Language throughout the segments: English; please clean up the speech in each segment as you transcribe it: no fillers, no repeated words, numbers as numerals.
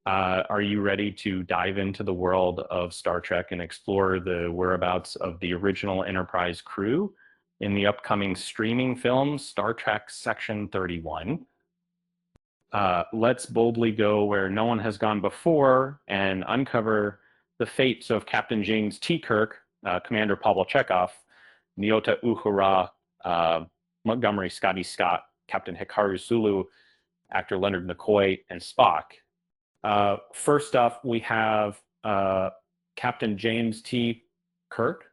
Are you ready to dive into the world of Star Trek and explore the whereabouts of the original Enterprise crew in the upcoming streaming film, Star Trek Section 31? Let's boldly go where no one has gone before and uncover the fates of Captain James T. Kirk, Commander Pavel Chekov, Nyota Uhura, Montgomery, Scotty Scott, Captain Hikaru Sulu, actor Leonard McCoy, and Spock. First off, we have Captain James T. Kirk,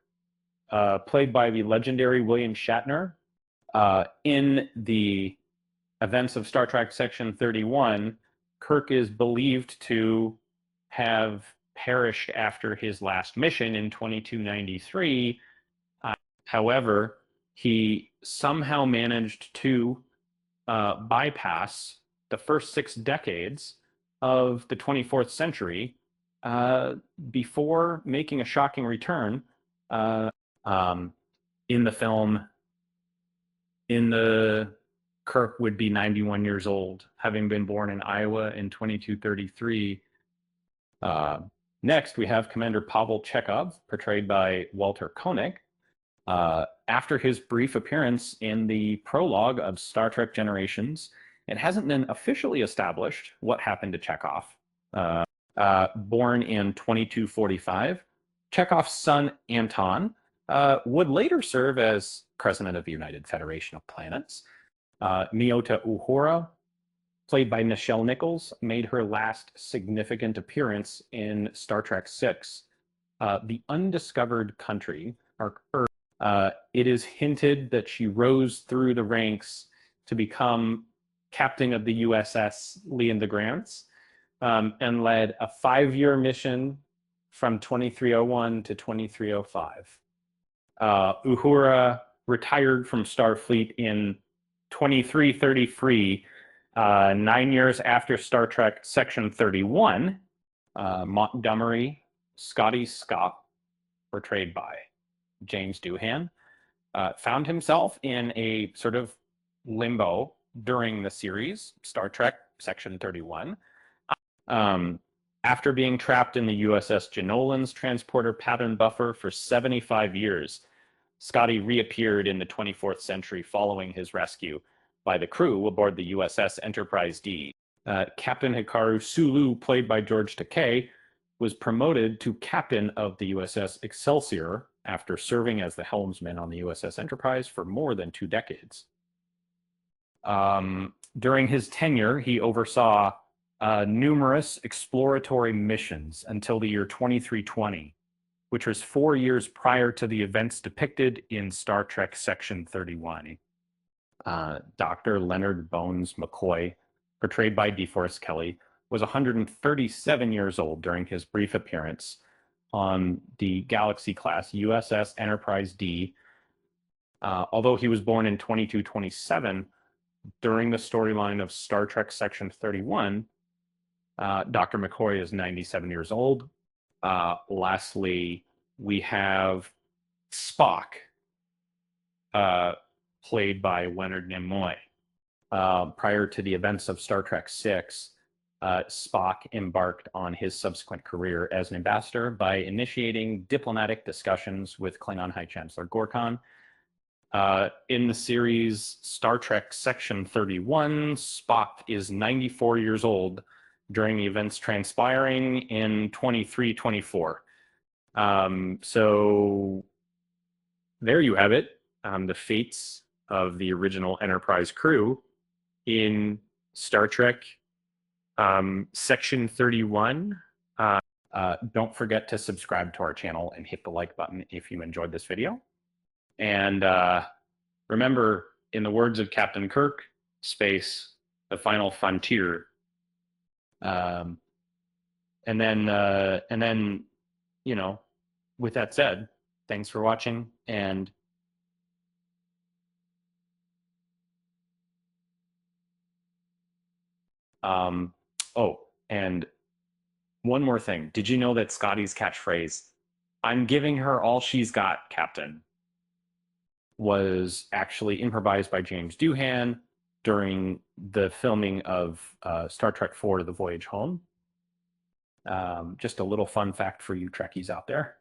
played by the legendary William Shatner. In the events of Star Trek Section 31, Kirk is believed to have perished after his last mission in 2293. However, he somehow managed to bypass the first 6 decades of the 24th century before making a shocking return in the film. Kirk would be 91 years old, having been born in Iowa in 2233. Next, we have Commander Pavel Chekov, portrayed by Walter Koenig. After his brief appearance in the prologue of Star Trek Generations, it hasn't been officially established what happened to Chekov. Born in 2245, Chekov's son Anton would later serve as president of the United Federation of Planets. Nyota Uhura, played by Nichelle Nichols, made her last significant appearance in Star Trek VI, The Undiscovered Country, or Earth. It is hinted that she rose through the ranks to become captain of the USS Leon deGrance, and led a 5-year mission from 2301 to 2305. Uhura retired from Starfleet in 2333, 9 years after Star Trek Section 31. Montgomery, Scotty Scott, portrayed by James Doohan, found himself in a sort of limbo during the series, Star Trek Section 31. After being trapped in the USS Jenolan's transporter pattern buffer for 75 years, Scotty reappeared in the 24th century following his rescue by the crew aboard the USS Enterprise D. Captain Hikaru Sulu, played by George Takei, was promoted to captain of the USS Excelsior after serving as the helmsman on the USS Enterprise for more than 2 decades. During his tenure, he oversaw numerous exploratory missions until the year 2320, which was 4 years prior to the events depicted in Star Trek Section 31. Dr. Leonard Bones McCoy, portrayed by DeForest Kelley, was 137 years old during his brief appearance on the Galaxy-class USS Enterprise D. Although he was born in 2227, during the storyline of Star Trek Section 31, Dr. McCoy is 97 years old. Lastly, we have Spock, played by Leonard McCoy. Prior to the events of Star Trek VI, Spock embarked on his subsequent career as an ambassador by initiating diplomatic discussions with Klingon High Chancellor Gorkon. In the series Star Trek Section 31, Spock is 94 years old during the events transpiring in 2324. So there you have it, the fates of the original Enterprise crew in Star Trek Section 31. Don't forget to subscribe to our channel and hit the like button if you enjoyed this video. And remember, in the words of Captain Kirk, space, the final frontier. And then, you know, with that said, thanks for watching, and oh, and one more thing. Did you know that Scotty's catchphrase, "I'm giving her all she's got, Captain," was actually improvised by James Doohan during the filming of Star Trek IV: The Voyage Home? Just a little fun fact for you Trekkies out there.